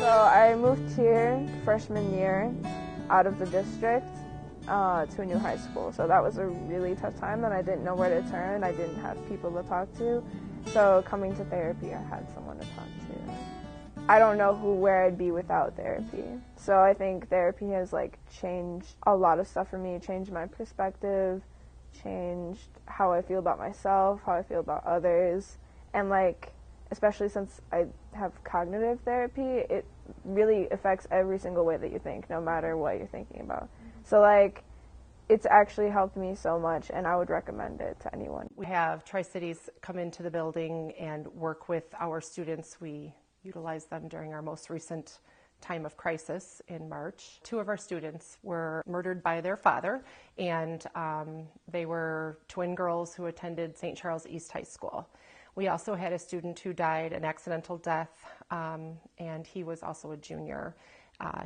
I moved here freshman year out of the district to a new high school. So that was a really tough time and I didn't know where to turn. I didn't have people to talk to. So coming to therapy, I had someone to talk to. I don't know where I'd be without therapy. So I think therapy has changed a lot of stuff for me, changed my perspective, changed how I feel about myself, how I feel about others, and especially since I have cognitive therapy, it really affects every single way that you think, no matter what you're thinking about. So it's actually helped me so much, and I would recommend it to anyone. We have TriCities come into the building and work with our students. We utilize them during our most recent time of crisis in March. 2 of our students were murdered by their father, and they were twin girls who attended St. Charles East High School. We also had a student who died an accidental death, and he was also a junior.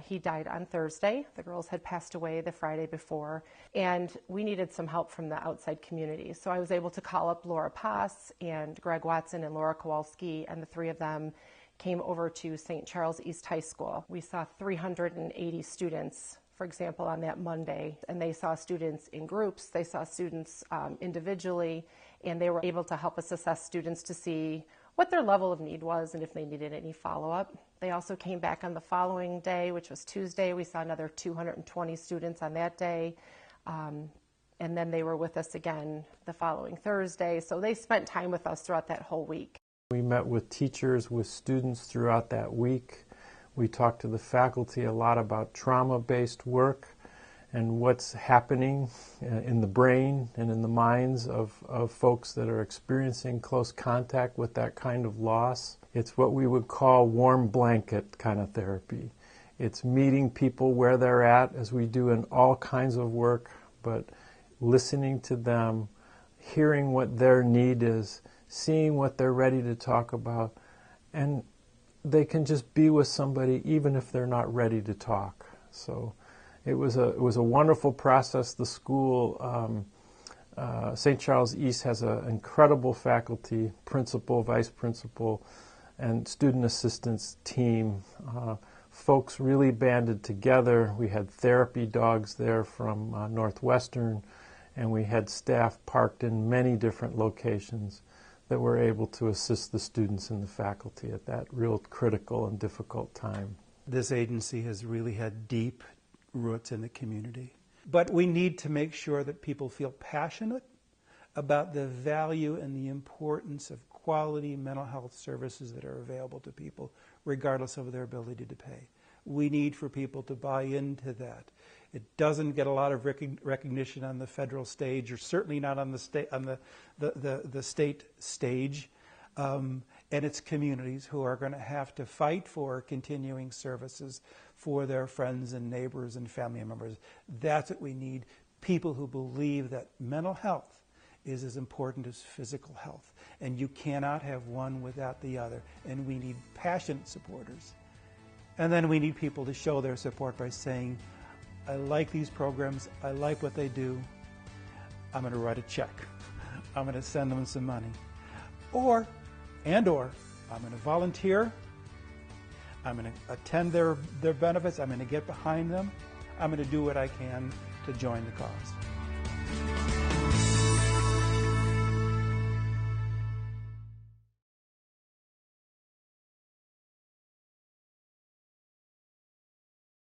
He died on Thursday. The girls had passed away the Friday before, and we needed some help from the outside community. So I was able to call up Laura Pass and Greg Watson and Laura Kowalski, and the 3 of them came over to St. Charles East High School. We saw 380 students, for example, on that Monday, and they saw students in groups, they saw students individually, and they were able to help us assess students to see what their level of need was and if they needed any follow-up. They also came back on the following day, which was Tuesday. We saw another 220 students on that day, and then they were with us again the following Thursday. So they spent time with us throughout that whole week. We met with teachers, with students throughout that week. We talked to the faculty a lot about trauma-based work and what's happening in the brain and in the minds of folks that are experiencing close contact with that kind of loss. It's what we would call warm blanket kind of therapy. It's meeting people where they're at, as we do in all kinds of work, but listening to them, hearing what their need is, seeing what they're ready to talk about, and they can just be with somebody even if they're not ready to talk. So it was a wonderful process. The school, St. Charles East, has an incredible faculty, principal, vice principal, and student assistance team. Folks really banded together. We had therapy dogs there from Northwestern, and we had staff parked in many different locations that were able to assist the students and the faculty at that real critical and difficult time. This agency has really had deep roots in the community. But we need to make sure that people feel passionate about the value and the importance of quality mental health services that are available to people, regardless of their ability to pay. We need for people to buy into that. It doesn't get a lot of recognition on the federal stage, or certainly not on the state stage. And it's communities who are going to have to fight for continuing services for their friends and neighbors and family members. That's what we need, people who believe that mental health is as important as physical health. And you cannot have one without the other. And we need passionate supporters. And then we need people to show their support by saying, I like these programs, I like what they do, I'm going to write a check. I'm going to send them some money. Or I'm going to volunteer, I'm going to attend their benefits, I'm going to get behind them, I'm going to do what I can to join the cause.